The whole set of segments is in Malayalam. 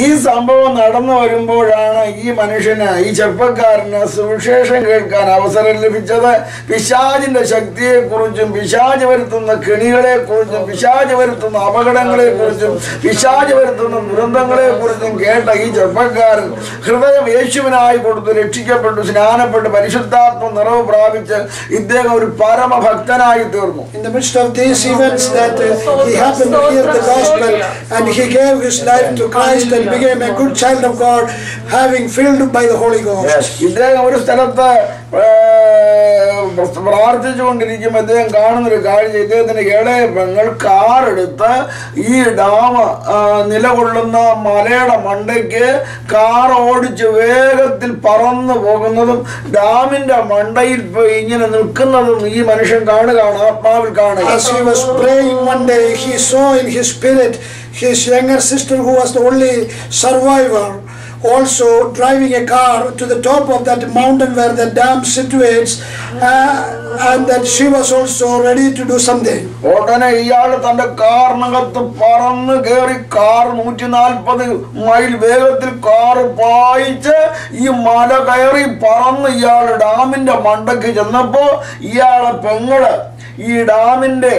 ഈ സംഭവം നടന്നു വരുമ്പോഴാണ് ഈ മനുഷ്യന്, ഈ ചെറുപ്പക്കാരന് സുവിശേഷം കേൾക്കാൻ അവസരം ലഭിച്ചത്. പിശാചിന്റെ ശക്തിയെക്കുറിച്ചും പിശാച് വരുത്തുന്ന കെണികളെക്കുറിച്ചും പിശാച് വരുത്തുന്ന അപകടങ്ങളെക്കുറിച്ചും പിശാച് വരുത്തുന്ന ദുരന്തങ്ങളെക്കുറിച്ചും കേട്ട ഈ ചെറുപ്പക്കാരൻ ഹൃദയം യേശുവിനായി കൊടുത്തു, രക്ഷിക്കപ്പെട്ടു, സ്നാനപ്പെട്ടു, പരിശുദ്ധാത്മ നിറവ് പ്രാപിച്ച് ഇദ്ദേഹം ഒരു പരമഭക്തനായി തീർന്നു. In the midst of these events that he happened to hear the gospel and he gave his life to Christ and became a good child of God, having filled by the Holy Ghost. ഇദ്ദേഹം ഒരു സ്ഥലത്ത് പ്രാർത്ഥിച്ചുകൊണ്ടിരിക്കുമ്പോൾ അദ്ദേഹം കാണുന്നൊരു കാഴ്ച, ഇദ്ദേഹത്തിന്റെ ഇളയ പെങ്ങൾ കാറെടുത്ത് ഈ ഡാം നിലകൊള്ളുന്ന മലയുടെ മണ്ടയ്ക്ക് കാർ ഓടിച്ച് വേഗത്തിൽ പറന്നു പോകുന്നതും ഡാമിന്റെ മണ്ടയിൽ ഇങ്ങനെ നിൽക്കുന്നതും ഈ മനുഷ്യൻ കാണുകയാണ്, ആത്മാവിൽ കാണുക. As he was praying one day, he saw in his spirit his younger sister, who was the only survivor, also driving a car to the top of that mountain where the dam situates, and that she was also ready to do something. ഉടനെ ഇയാൾ തന്റെ കാറിനകത്ത് പറന്ന് കയറി കാർ 140 മൈൽ വേഗത്തിൽ കാർ പായിച്ച് ഈ മല കയറി പറന്ന് ഇയാൾ ഡാമിന്റെ മണ്ടയ്ക്ക് ചെന്നപ്പോ ഇയാളെ പെങ്ങള് ഈ ഡാമിന്റെ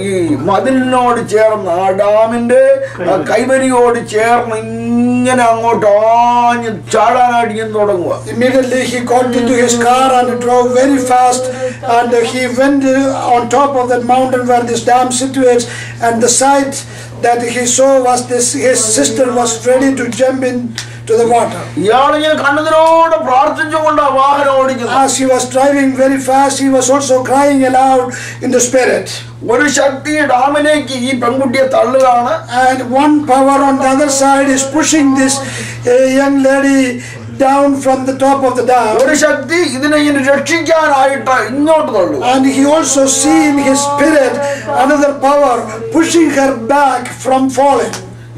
ഈ മതിലിനോട് ചേർന്ന് ആ ഡാമിന്റെ കൈവരിയോട് ചേർന്ന് ഇങ്ങനെ അങ്ങോട്ട് ആഞ്ഞ് ചാടാനായിട്ട് ഇങ്ങനെ തുടങ്ങുക. Immediately he got into his car and drove very fast, and he went on top of that mountain where this dam situates, and the sight that he saw was this: his sister was ready to jump in to the water. ഇയാളിങ്ങനെ കണ്ണുനീരോടെ പ്രാർത്ഥിച്ചുകൊണ്ട് വാഹനം ഓടിക്കുന്നു. As he was driving very fast, he was also crying aloud in the spirit. ഒരു ശക്തി ഡാമിലേക്ക് ഈ പെൺകുട്ടിയെ തള്ളുകയാണ്. And one power on the other side is pushing this young lady down from the top of the dam. ഒരു ശക്തി ഇതിനെ ഇങ്ങനെ രക്ഷിക്കാനായിട്ട് ഇങ്ങോട്ട് തള്ളു. And he also see in his spirit another power pushing her back from falling.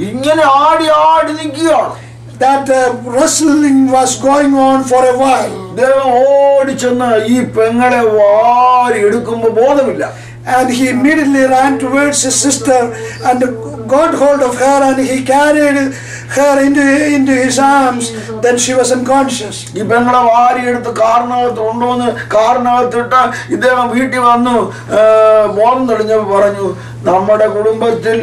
ഇങ്ങനെ ആടി ആടി നിൽക്കുകയാണ്. That wrestling was going on for a while. ദൈവം ഓടിച്ചെന്ന് ഈ പെങ്ങളെ വാരി എടുക്കുമ്പോൾ ബോധമില്ല. And he immediately ran towards his sister and got hold of her, and he carried her into his arms. Then she was unconscious. ഈ പെങ്ങളെ വാരി എടുത്ത് കാറിനകത്ത് കൊണ്ടുവന്ന് കാറിനകത്തിട്ട് ഇദ്ദേഹം വീട്ടിൽ വന്നു. ബോധം തെളിഞ്ഞപ്പോൾ പറഞ്ഞു, നമ്മുടെ കുടുംബത്തിൽ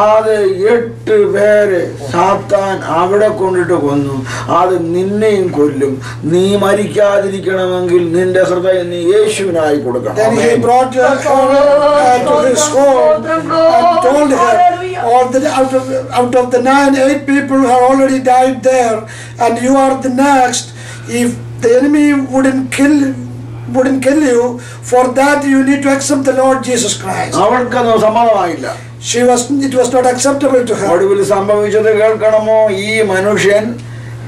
അത് 8 പേരെ സാത്താൻ അവിടെ കൊണ്ടിട്ട് കൊന്നു. അത് നിന്നെയും കൊല്ലും. നീ മരിക്കാതിരിക്കണമെങ്കിൽ നിന്റെ ഹൃദയം നീ യേശുവിനായി കൊടുക്കണം. Then he brought her to his home and told her, out of the 8 people who have already died there, and you are the next. If the enemy wouldn't kill you, for that you need to accept the Lord Jesus Christ. അവൾക്കത് സമ്മതമായില്ല. It was not acceptable to her. ഒടുവിൽ സംഭവിച്ചത് കേൾക്കണമോ? ഈ മനുഷ്യൻ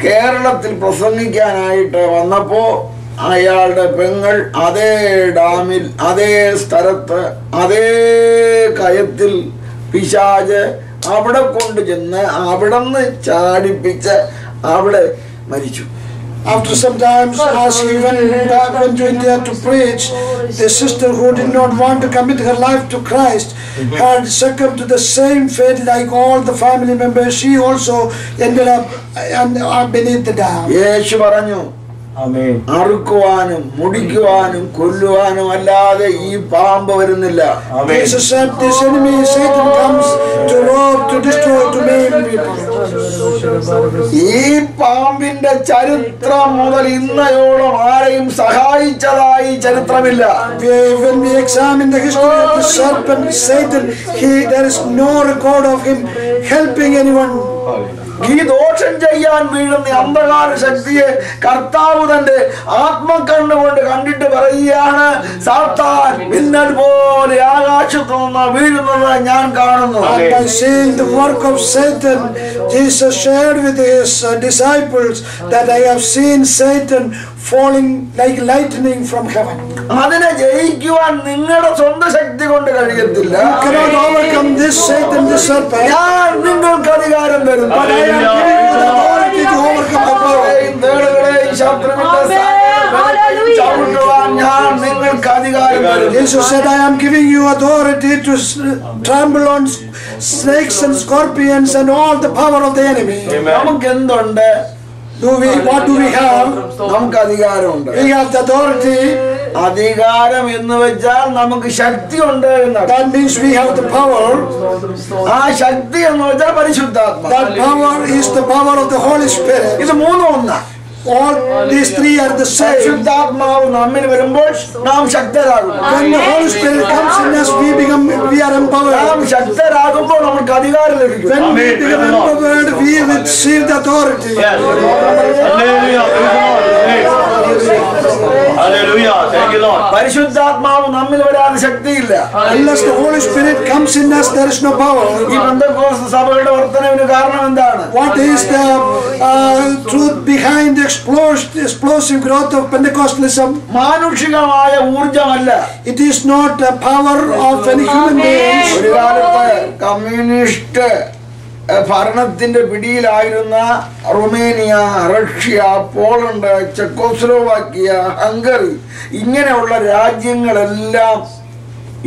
കേരളത്തിൽ പ്രസംഗിക്കാനായിട്ട് വന്നപ്പോ അയാളുടെ പെങ്ങൾ അതേ ഡാമിൽ അതേ സ്ഥലത്ത് അതേ കയത്തിൽ പിശാച് അവിടെ കൊണ്ടു ചെന്ന് അവിടെ നിന്ന് ചാടിപ്പിച്ച് അവിടെ മരിച്ചു. After some time, as he went to India to preach, the sister who did not want to commit her life to Christ had succumbed to the same fate like all the family members. She also ended up beneath the dam. യേശു പറഞ്ഞു, അറുക്കുവാനും മുടിക്കുവാനും കൊല്ലുവാനും അല്ലാതെ ഈ പാമ്പ് വരുന്നില്ല. Jesus said, this enemy Satan comes to rob, to destroy, to maim people. ഈ പാമ്പിന്റെ ചരിത്രം മുതൽ ഇന്നയോളം ആരെയും സഹായിച്ചതായി ചരിത്രമില്ല. When we examine the history of the serpent Satan, there is no record of him helping anyone. ഈ ദോഷം ചെയ്യാൻ വീഴുന്ന അന്ധകാര ശക്തിയെ കർത്താവ് തന്റെ ആത്മകണ്ണുകൊണ്ട് കണ്ടിട്ട് പറയുകയാണ്, സാത്താൻ മിന്നൽ പോലെ ആകാശത്തു നിന്ന് വീഴുന്നത് ഞാൻ കാണുന്നു. By seeing the work of Satan, Jesus shared with his disciples that I have seen Satan falling like lightning from heaven. അതിനെ ജയിക്കുവാൻ നിങ്ങളുടെ സ്വന്തം ശക്തി കൊണ്ട് കഴിയത്തില്ല. You cannot overcome this Satan, this serpent. ഞാൻ നിങ്ങൾക്ക് അധികാരം തരുന്നു. But I am giving you the authority to overcome the power. ശത്രുവിന്റെ ചവിട്ടുവാൻ ഞാൻ നിങ്ങൾക്ക് അധികാരം തരുന്നു. Jesus said, I am giving you authority to trample on snakes and scorpions and all the power of the enemy. നമുക്ക് എന്തുണ്ട്? What do we have? നമുക്ക് അധികാരമുണ്ട്. We have the authority. അധികാരം എന്ന് വെച്ചാൽ നമുക്ക് ശക്തി ഉണ്ട് എന്നാണ്. That means we have the power. ആ ശക്തി എന്ന് വെച്ചാൽ പരിശുദ്ധാത്മാവ്. That power is the power of the Holy Spirit. ഇത് മൂന്നും ഒന്നാ. All these three are the same. പരിശുദ്ധാത്മാവ് നമ്മിൽ വരുമ്പോൾ നാം ശക്തരാകും. When the Holy Spirit comes in us, we are empowered. നാം ശക്തരാകുമ്പോൾ നമുക്ക് അധികാരം ലഭിക്കും. When we become empowered, we receive the authority. Hallelujah. Thank you, Lord. പരിശുദ്ധാത്മാവ് നമ്മിൽ വരാതെ ശക്തിയില്ല. Unless the Holy Spirit comes in us, there is no power. ഈ പെന്തക്കോസ്ത് സഭകളുടെ വർധനവിന് കാരണം എന്താണ്? What is the truth behind the explosive growth of Pentecostalism? മാനുഷികമായ ഊർജമല്ല. It is not the power of any human beings. ഒരു കാലത്ത് കമ്മ്യൂണിസ്റ്റ് ഭരണത്തിന്റെ പിടിയിലായിരുന്ന Romania, Russia, Poland, Czechoslovakia, Hungary ഇങ്ങനെയുള്ള രാജ്യങ്ങളെല്ലാം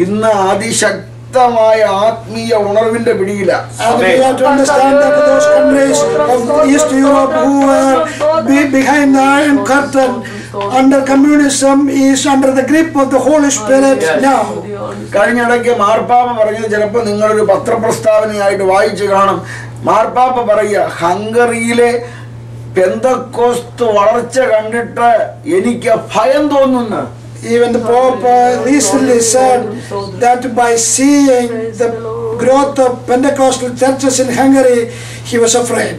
ഇന്ന് അതിശക്തമായ ആത്മീയ ഉണർവിന്റെ പിടിയിലാണ്. And we have to understand that those countries of East Europe who were behind the Iron Curtain under communism is under the grip of the Holy Spirit now. കഴിഞ്ഞിടയ്ക്ക് മാർപ്പാപ്പ പറഞ്ഞത് ചിലപ്പോൾ നിങ്ങളൊരു പത്രപ്രസ്താവനയായിട്ട് വായിച്ചു കാണും. മാർപ്പാപ്പ പറയുക, ഹംഗറിയിലെ പെന്തക്കോസ്ത് വളർച്ച കണ്ടിട്ട് എനിക്ക് ഭയം തോന്നുന്നു. Even the Pope recently said that by seeing the growth of Pentecostal churches in Hungary, he was afraid.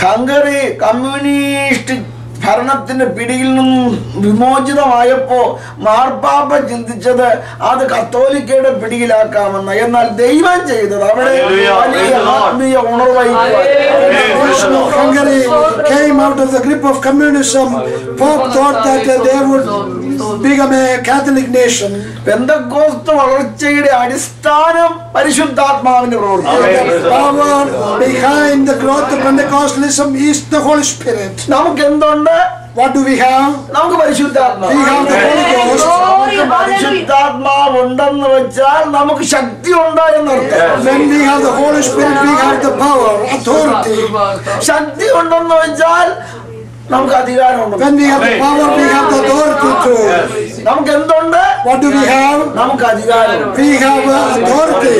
Hungary communist ഭരണത്തിന്റെ പിടിയിൽ നിന്നും വിമോചിതമായപ്പോ മാർപ്പാപ്പ ചിന്തിച്ചത് അത് കത്തോലിക്കയുടെ പിടിയിലാക്കാമെന്ന്. എന്നാൽ ദൈവം ചെയ്തത് അവിടെ വലിയ ആത്മീയ ഉണർവായി. Hungary came out of the grip of communism. Pope thought that they would become a Catholic nation. Pentecost വളർച്ചയുടെ അടിസ്ഥാനം പരിശുദ്ധാത്മാവിന്റെ പ്രവൃത്തി. The power behind the growth of Pentecostalism is the Holy Spirit. നമുക്ക് എന്തുണ്ട്? What do we have? നമുക്ക് പരിശുദ്ധാത്മാവ്. We have the Holy Ghost. പരിശുദ്ധാത്മാവ് ഉണ്ടെന്ന് വെച്ചാൽ നമുക്ക് ശക്തി ഉണ്ട് എന്നർത്ഥം. When we have the Holy Spirit, we have the power, authority. ശക്തി ഉണ്ടെന്ന് വെച്ചാൽ നമുക്ക് അധികാരമുണ്ട്. When we have the power, we have the authority too. നമുക്ക് എന്തുണ്ട്? What do we have? നമുക്ക് അധികാരം. We have authority.